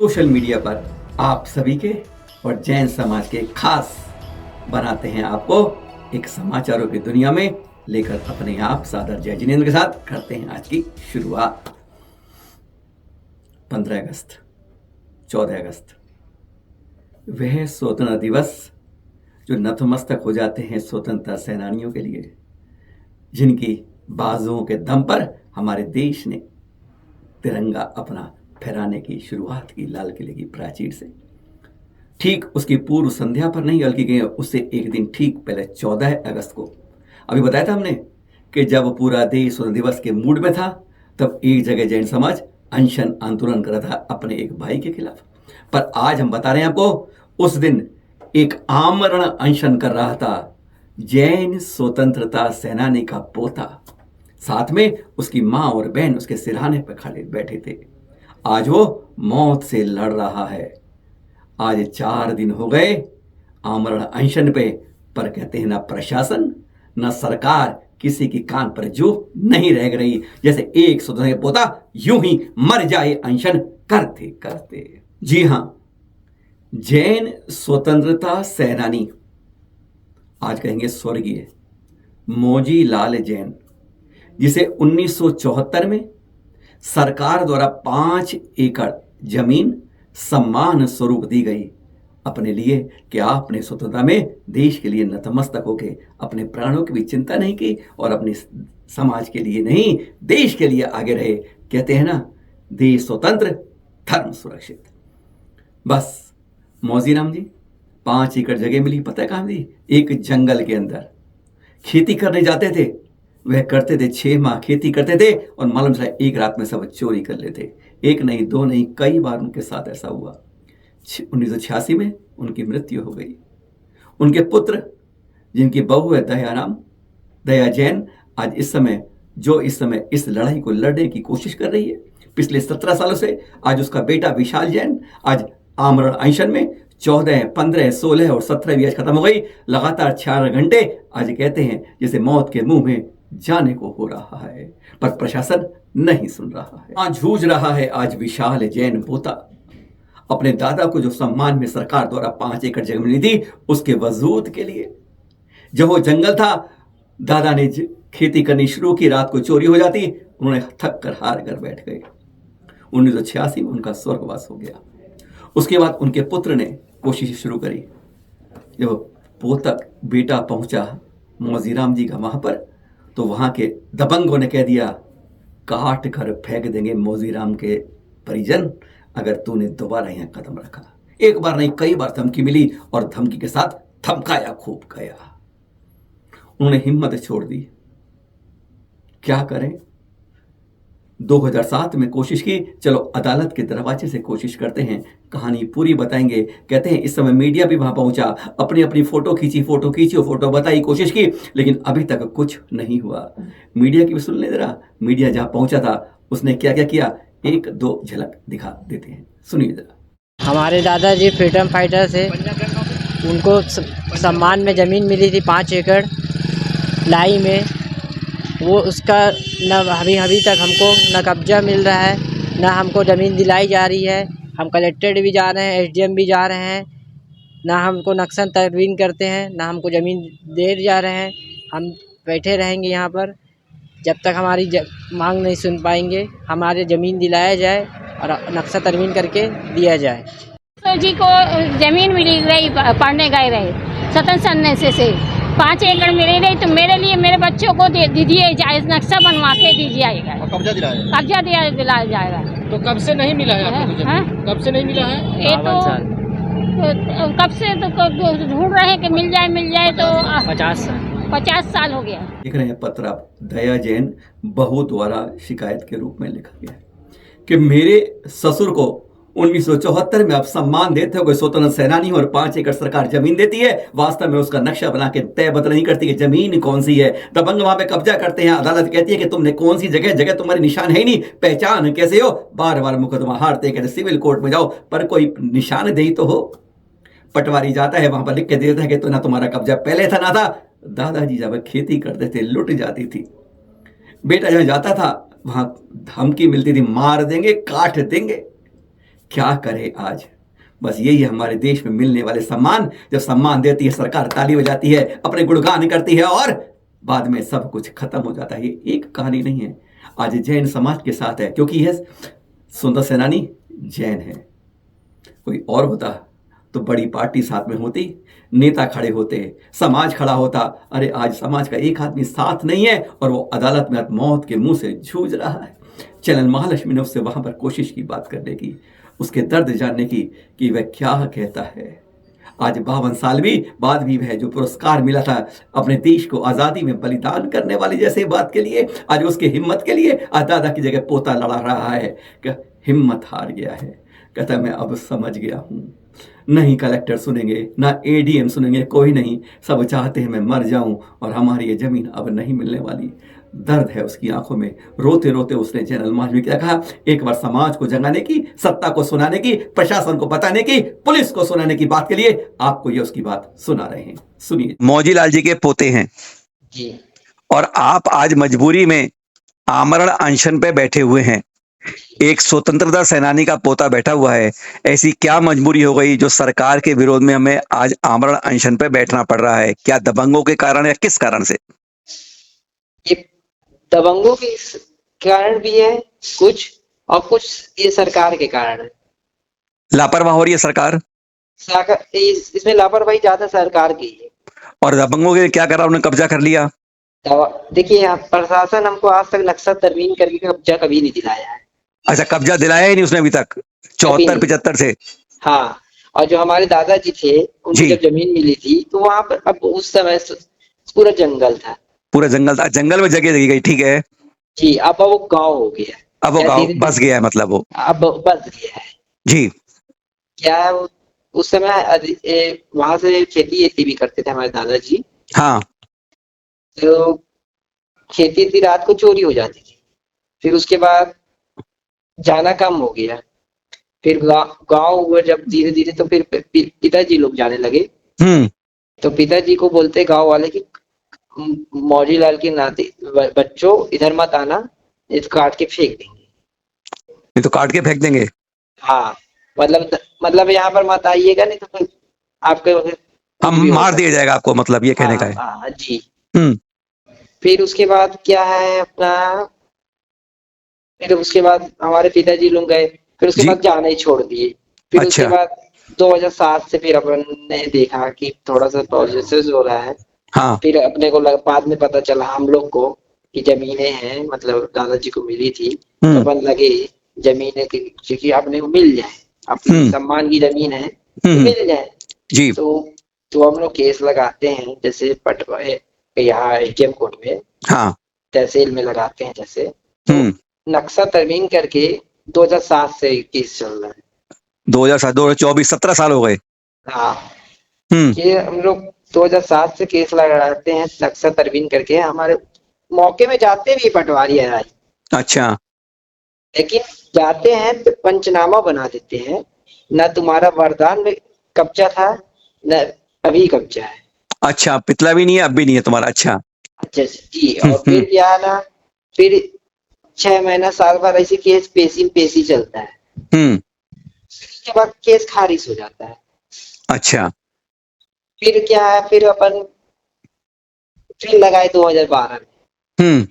Social media पर आप सभी के और जैन समाज के खास बनाते हैं आपको एक समाचारों की दुनिया में लेकर अपने आप सादर जय जिनेंद्र के साथ करते हैं आज की शुरुआत। 15 अगस्त 14 अगस्त वह स्वतंत्रता दिवस जो नतमस्तक हो जाते हैं स्वतंत्रता सेनानियों के लिए, जिनकी बाजुओं के दम पर हमारे देश ने तिरंगा अपना फहराने की शुरुआत की लाल किले की प्राचीर से। ठीक उसकी पूर्व संध्या पर नहीं बल्कि गए उससे एक दिन ठीक पहले 14 अगस्त को अभी बताया था हमने कि जब पूरा देश स्वतंत्रता दिवस के मूड में था तब एक जगह जैन समाज अनशन आंदोलन कर रहा था अपने एक भाई के खिलाफ। पर आज हम बता रहे हैं आपको, उस दिन एक आमरण अनशन कर रहा था जैन स्वतंत्रता सेनानी का पोता, साथ में उसकी मां और बहन उसके सिरहाने पर खड़े बैठे थे। आज वो मौत से लड़ रहा है। आज 4 दिन हो गए आमरण अनशन पे, पर कहते हैं ना प्रशासन ना सरकार किसी की कान पर जो नहीं रह रही, जैसे एक स्वतंत्र पोता यूं ही मर जाए अनशन करते करते। जी हां, जैन स्वतंत्रता सेनानी, आज कहेंगे स्वर्गीय मौजी लाल जैन, जिसे 1974 में सरकार द्वारा 5 एकड़ जमीन सम्मान स्वरूप दी गई अपने लिए कि आपने स्वतंत्रता में देश के लिए नतमस्तक होकर अपने प्राणों की भी चिंता नहीं की और अपने समाज के लिए नहीं देश के लिए आगे रहे। कहते हैं ना, देश स्वतंत्र धर्म सुरक्षित। बस मौजीराम जी 5 एकड़ जगह मिली, पता है कहां मिली? एक जंगल के अंदर खेती करने जाते थे, वह करते थे 6 माह खेती करते थे और मालूम चला एक रात में सब चोरी कर लेते। एक नहीं दो नहीं कई बार उनके साथ ऐसा हुआ। 1986 में उनकी मृत्यु हो गई। उनके पुत्र, जिनकी बहू है दया जैन, आज इस समय इस लड़ाई को लड़ने की कोशिश कर रही है पिछले 17 सालों से। आज उसका बेटा विशाल जैन आज आमरण अनशन में 14, 15, 16 और 17 आज खत्म हो गई। लगातार 4 घंटे आज कहते हैं जैसे मौत के मुंह में जाने को हो रहा है, पर प्रशासन नहीं सुन रहा है। आज जूझ रहा है आज विशाल जैन पोता अपने दादा को जो सम्मान में सरकार द्वारा 5 एकड़ जगह मिली थी उसके वजूद के लिए। जब वो जंगल था, दादा ने खेती करनी शुरू की, रात को चोरी हो जाती, उन्होंने थक कर हार कर बैठ गए। 1986 में उनका स्वर्गवास हो गया। उसके बाद उनके पुत्र ने कोशिश शुरू करी। जब पोतक बेटा पहुंचा मौजीराम जी का वहां पर, तो वहां के दबंगों ने कह दिया, काट कर फेंक देंगे मौजीराम के परिजन अगर तूने दोबारा यहां कदम रखा। एक बार नहीं कई बार धमकी मिली और धमकी के साथ धमकाया खूब गया। उन्होंने हिम्मत छोड़ दी। क्या करें? 2007 में कोशिश की, चलो अदालत के दरवाजे से कोशिश करते हैं, कहानी पूरी बताएंगे। कहते हैं इस समय मीडिया भी वहां पहुंचा, अपनी अपनी फोटो खींची और फोटो बताई, कोशिश की, लेकिन अभी तक कुछ नहीं हुआ। मीडिया की भी सुन ले जरा। मीडिया जहां पहुंचा था उसने क्या क्या किया, 1-2 झलक दिखा देते हैं, सुनिए जरा। हमारे दादाजी फ्रीडम फाइटर थे, उनको सम्मान में ज़मीन मिली थी 5 एकड़ लाई में। वो उसका न अभी तक हमको न कब्जा मिल रहा है, न हमको ज़मीन दिलाई जा रही है। हम कलेक्ट्रेट भी जा रहे हैं, SDM भी जा रहे हैं, ना हमको नक्शा तरवीन करते हैं, ना हमको ज़मीन दे जा रहे हैं। हम बैठे रहेंगे यहाँ पर जब तक हमारी मांग नहीं सुन पाएंगे। हमारे ज़मीन दिलाया जाए और नक्शा तरवीन करके दिया जाए। तो जी को ज़मीन मिली रही, पढ़ने गए रहे स्वतंत्र सन्यासी से 5 एकड़ मिली रही, तो मेरे लिए मेरे बच्चों को दे दीजिए जाए, नक्शा बनवा के दीजिएगा। कब्जा दिलाया जाएगा। तो कब से नहीं मिला है आपको? कब से नहीं मिला है? ये तो कब से तो ढूंढ रहे हैं कि मिल जाए तो 50 साल हो गया। देख रहे हैं पत्र आप, दया जैन बहू द्वारा शिकायत के रूप में लिखा गया है कि मेरे ससुर को 1974 में आप सम्मान देते हो, कोई स्वतंत्र सेनानी और 5 एकड़ सरकार जमीन देती है, वास्तव में उसका नक्शा बना के तय बदल नहीं करती कि जमीन कौन सी है। दबंग वहां पे कब्जा करते हैं, अदालत कहती है कि तुमने कौन सी जगह तुम्हारी निशान है ही नहीं, पहचान कैसे हो? बार बार मुकदमा हारते, कहते सिविल कोर्ट में जाओ, पर कोई निशानदेही तो हो। पटवारी जाता है, वहां पर लिख के देता है कि तो ना तुम्हारा कब्जा पहले था ना था। दादाजी जब खेती करते थे लुट जाती थी। बेटा जहां जाता था वहां धमकी मिलती थी, मार देंगे, काट देंगे। क्या करे आज। बस यही है हमारे देश में मिलने वाले सम्मान। जब सम्मान देती है सरकार, ताली बजाती है, अपने गुणगान करती है और बाद में सब कुछ खत्म हो जाता है। ये एक कहानी नहीं है, आज जैन समाज के साथ है, क्योंकि यह स्वतंत्रता सेनानी जैन है। कोई और होता तो बड़ी पार्टी साथ में होती, नेता खड़े होते, समाज खड़ा होता। अरे आज समाज का एक आदमी साथ नहीं है और वो अदालत में मौत के मुंह से जूझ रहा है। चैनल महालक्ष्मी ने उससे वहां पर कोशिश की बात करने की, उसके दर्द जानने की कि वह क्या कहता है। आज 52 साल भी बाद भी वह जो पुरस्कार मिला था अपने देश को आज़ादी में बलिदान करने वाली जैसे बात के लिए, आज उसके हिम्मत के लिए आज दादा की जगह पोता लड़ा रहा है कि हिम्मत हार गया है। कहता मैं अब समझ गया हूं, नहीं कलेक्टर सुनेंगे, ना एडीएम सुनेंगे, कोई नहीं, सब चाहते हैं मैं मर जाऊं और हमारी ये जमीन अब नहीं मिलने वाली। दर्द है उसकी आंखों में। रोते रोते उसने जनरल महाज में क्या कहा, एक बार समाज को जगाने की, सत्ता को सुनाने की, प्रशासन को बताने की, पुलिस को सुनाने की बात के लिए आपको ये उसकी बात सुना रहे हैं। सुनिए। मौजीलाल जी के पोते हैं जी। और आप आज मजबूरी में आमरण अनशन पे बैठे हुए हैं। एक स्वतंत्रता सेनानी का पोता बैठा हुआ है, ऐसी क्या मजबूरी हो गई जो सरकार के विरोध में हमें आज आमरण अनशन पे बैठना पड़ रहा है? क्या दबंगों के कारण या किस कारण से? ये दबंगों के कारण भी है कुछ, और कुछ ये सरकार के कारण है। लापरवाह हो रही है सरकार, इसमें लापरवाही ज्यादा सरकार की है। और दबंगों के क्या करा, उन्होंने कब्जा कर लिया। देखिए यहाँ प्रशासन हमको आज तक नक्शा तरमीम करके कब्जा कभी नहीं दिलाया है। अच्छा, कब्जा दिलाया ही नहीं उसने अभी तक 74-75 से। हाँ, और जो हमारे दादाजी थे उनको जब जमीन मिली थी तो वहां पर अब उस समय पूरा जंगल था, पूरा जंगल था, जंगल में जगह दी गई, ठीक है जी। अब वो गांव हो गया, अब वो गांव बस गया है, मतलब वो अब बस गया है जी। क्या है, उस समय वहां से खेती भी करते थे हमारे दादाजी। हाँ, तो खेती रात को चोरी हो जाती थी, फिर उसके बाद जाना कम हो गया, फिर गांव हुआ जब धीरे धीरे, तो फिर पिताजी लोग जाने लगे। तो पिताजी को बोलते गांव वाले कि मौजीलाल के नाते बच्चों इधर मत आना, इसको काट के फेंक देंगे। ये तो काट के फेंक देंगे। हाँ, मतलब यहाँ पर मत आइएगा, नहीं तो फिर आपके हम मार दिया जाएगा आपको, मतलब ये कहने का है। हाँ जी। फिर उसके बाद क्या है अपना, फिर उसके बाद हमारे पिताजी लोग गए, फिर उसके बाद जाना ही छोड़ दिए। फिर उसके बाद 2007 से फिर अपन ने देखा कि थोड़ा सा प्रोसेस हो रहा है। हाँ। फिर अपने को बाद में पता चला हम लोग को कि जमीनें हैं, मतलब दादाजी को मिली थी, तो अपन लगे जमीनें क्योंकि अपने को मिल जाए, अपनी सम्मान की जमीन है मिल जाए जी। तो हम लोग केस लगाते हैं, जैसे यहाँ एसडीएम कोर्ट में, हाँ, तहसील में लगाते हैं। जैसे तो नक्शा तरमीम करके 2007 से केस चल रहा है। 2007, 2024, 17 साल हो गए। हाँ, ये हम लोग 2007 से केस लगाते हैं नक्शा तरमीम करके। हमारे मौके में जाते भी पटवारी है। अच्छा, लेकिन जाते हैं तो पंचनामा बना देते हैं, न तुम्हारा वरदान में कब्जा था न अभी कब्जा है। अच्छा, पिछला भी नहीं है अब भी नहीं है तुम्हारा। अच्छा जी। और फिर क्या है ना, फिर 6 महीना साल भर ऐसे केस पेशी चलता है। उसके बाद केस खारिज हो जाता है। अच्छा, फिर क्या है, फिर अपन फिर लगाए 2012 में।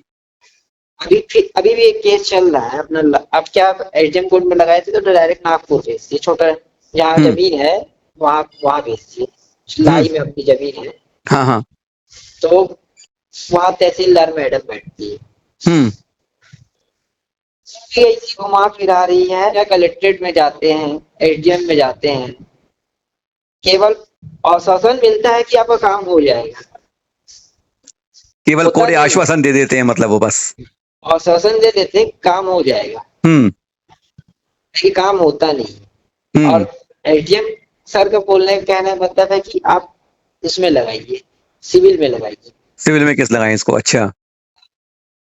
अभी भी एक केस चल रहा है अपना। अब क्या एसडीएम कोर्ट में लगाए थे तो डायरेक्ट नागपुर भेज दिए, छोटा जहाँ जमीन है वहां भेज दिए। लाई में अपनी जमीन है। हाँ हाँ। तो वहां तहसीलदार मैडम बैठती है, ऐसी घुमा फिरा रही है। या कलेक्ट्रेट में जाते हैं, एसडीएम में जाते हैं, केवल आश्वासन मिलता है कि आपका काम हो जाएगा, केवल कोरे आश्वासन दे देते हैं, मतलब वो बस आश्वासन दे देते हैं काम हो जाएगा, लेकिन काम होता नहीं। और एसडीएम सर का बोलने का कहना मतलब है कि आप इसमें लगाइए, सिविल में लगाइए। सिविल में केस लगाए इसको। अच्छा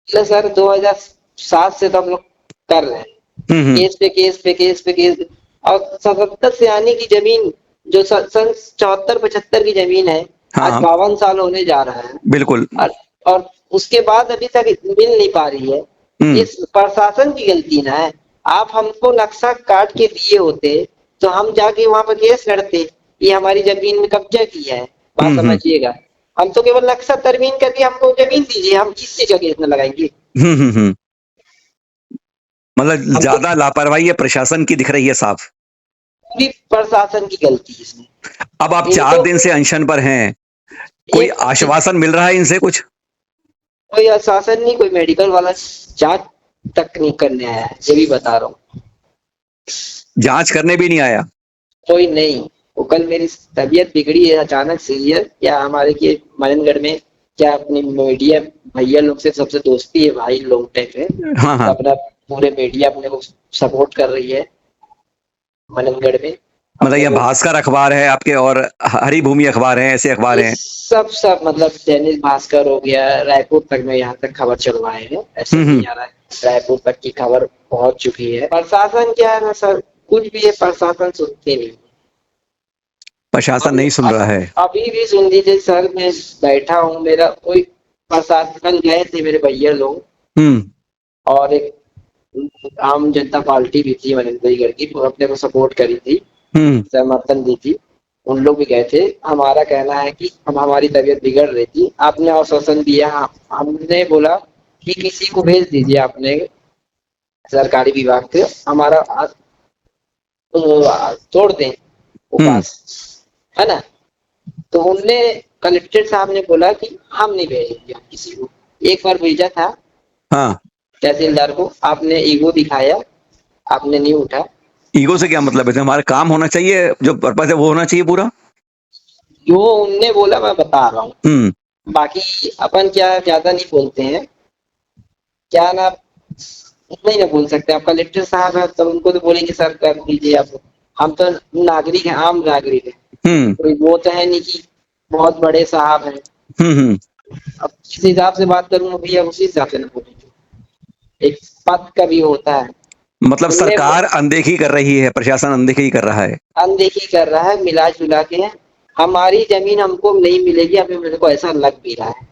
सर 2007 से तो हम लोग कर रहे हैं, केस पे केस पे केस पे केस। और 77 से आने की जमीन जो सन 74-75 की जमीन है, आज 52 साल होने जा रहा है। बिल्कुल। और उसके बाद अभी तक मिल नहीं पा रही है। इस प्रशासन की गलती ना है। आप हमको नक्शा काट के दिए होते तो हम जाके वहां पर केस लड़ते, ये हमारी जमीन में कब्जा किया है। बात समझिएगा, हम तो केवल नक्शा तरमीम करके हमको जमीन दीजिए, हम किस चीज का केस न लगाएंगे। मतलब ज्यादा लापरवाही है प्रशासन की दिख रही है साफ। पूरी प्रशासन की गलती है इसमें। अब आप 4 दिन से अनशन पर हैं, कोई आश्वासन मिल रहा है इनसे कुछ? कोई आश्वासन नहीं, कोई मेडिकल वाला जांच तक नहीं करने आया है, ये भी बता रहा हूँ। जांच करने भी नहीं आया? कोई नहीं। वो कल मेरी तबीयत बिगड़ी है अचानक सीरियस, क्या हमारे के मनेनगढ़ में क्या अपनी मीडिया भैया लोग से सबसे दोस्ती है, भाई लोग टाइप है। हाँ हाँ। अपना पूरे मीडिया अपने को सपोर्ट कर रही है मनेनगढ़ में। मतलब ये भास्कर अखबार है आपके और हरी भूमि अखबार है, ऐसे अखबार हैं? सब मतलब दैनिक भास्कर हो गया, रायपुर तक में यहाँ तक खबर चलवाए हैं, ऐसे नहीं आ रहा है, रायपुर तक की खबर पहुंच चुकी है। प्रशासन क्या है ना सर, कुछ भी है, प्रशासन सुनते नहीं, प्रशासन नहीं सुन रहा है। अभी भी सुन लीजिए सर, मैं बैठा हूँ, मेरा कोई प्रशासन गए थे मेरे भैया लोग और एक आम जनता पार्टी भी थी मनेंद्रगढ़ की, वो अपने को सपोर्ट करी थी, समर्थन दी थी, उन लोग भी गए थे। हमारा कहना है कि हम हमारी तबीयत बिगड़ रही थी, आपने आश्वासन दिया, हमने बोला कि किसी को भेज दीजिए अपने सरकारी विभाग के, हमारा तोड़ दें उपास, है ना। तो उनने कलेक्टर साहब ने बोला कि हम नहीं भेजेंगे किसी को। एक बार भेजा था तहसीलदार को, आपने ईगो दिखाया, आपने नहीं उठा। ईगो से क्या मतलब है? हमारा काम होना चाहिए, जो पर्पस है वो होना चाहिए पूरा। जो उनने बोला मैं बता रहा हूँ, बाकी अपन क्या ज्यादा नहीं बोलते हैं, क्या ना इतना ही ना बोल सकते। आप कलेक्टर साहब है तो उनको तो बोलेंगे सर कर दीजिए आप, हम तो नागरिक हैं, आम नागरिक है, कोई वो तो है नहीं कि बहुत बड़े साहब हैं। अब किस हिसाब से बात करूँ भैया, उसी हिसाब से ना बोलेंगे, एक पद का भी होता है। मतलब सरकार अनदेखी कर रही है, प्रशासन अनदेखी कर रहा है, अनदेखी कर रहा है, मिला जुला के हमारी जमीन हमको नहीं मिलेगी। अभी मेरे को ऐसा लग भी रहा है,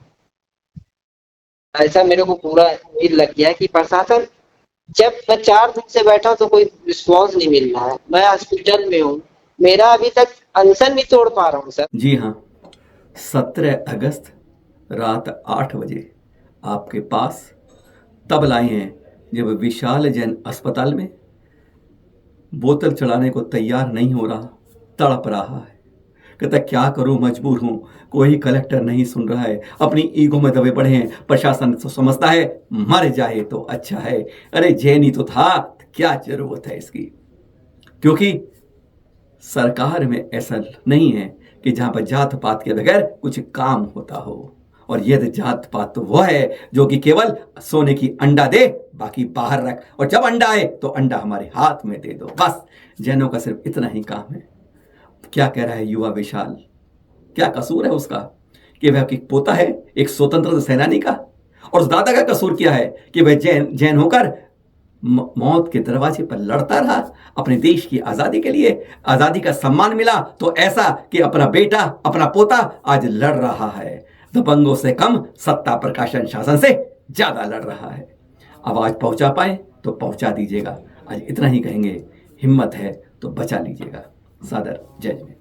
ऐसा मेरे को पूरा उम्मीद लग गया है कि प्रशासन, जब मैं 4 दिन से बैठा तो कोई रिस्पॉन्स नहीं मिल रहा है, मैं हॉस्पिटल में हूँ, मेरा अभी तक अनशन नहीं तोड़ पा रहा हूँ सर। जी हाँ, 17 अगस्त रात 8 बजे आपके पास तब लाए हैं जब विशाल जैन अस्पताल में बोतल चढ़ाने को तैयार नहीं हो रहा, तड़प रहा है, कहता क्या करूं, मजबूर हूं, कोई कलेक्टर नहीं सुन रहा है, अपनी ईगो में दबे पड़े हैं, प्रशासन तो समझता है मर जाए तो अच्छा है, अरे जैन ही तो था, क्या जरूरत है इसकी। क्योंकि सरकार में ऐसा नहीं है कि जहां पर जात पात के बगैर कुछ काम होता हो, और यह जात पात तो वह है जो कि केवल सोने की अंडा दे, बाकी बाहर रख, और जब अंडा आए तो अंडा हमारे हाथ में दे दो, बस। जैनों का सिर्फ इतना ही काम है। क्या कह रहा है युवा विशाल, क्या कसूर है उसका कि वह एक पोता है एक स्वतंत्रता सेनानी का, और उस दादा का कसूर क्या है कि वह जैन होकर मौत के दरवाजे पर लड़ता रहा अपने देश की आजादी के लिए। आजादी का सम्मान मिला तो ऐसा कि अपना बेटा अपना पोता आज लड़ रहा है, दबंगों से कम, सत्ता प्रकाशन शासन से ज्यादा लड़ रहा है। आवाज पहुंचा पाए तो पहुंचा दीजिएगा, आज इतना ही कहेंगे, हिम्मत है तो बचा लीजिएगा। सादर जय।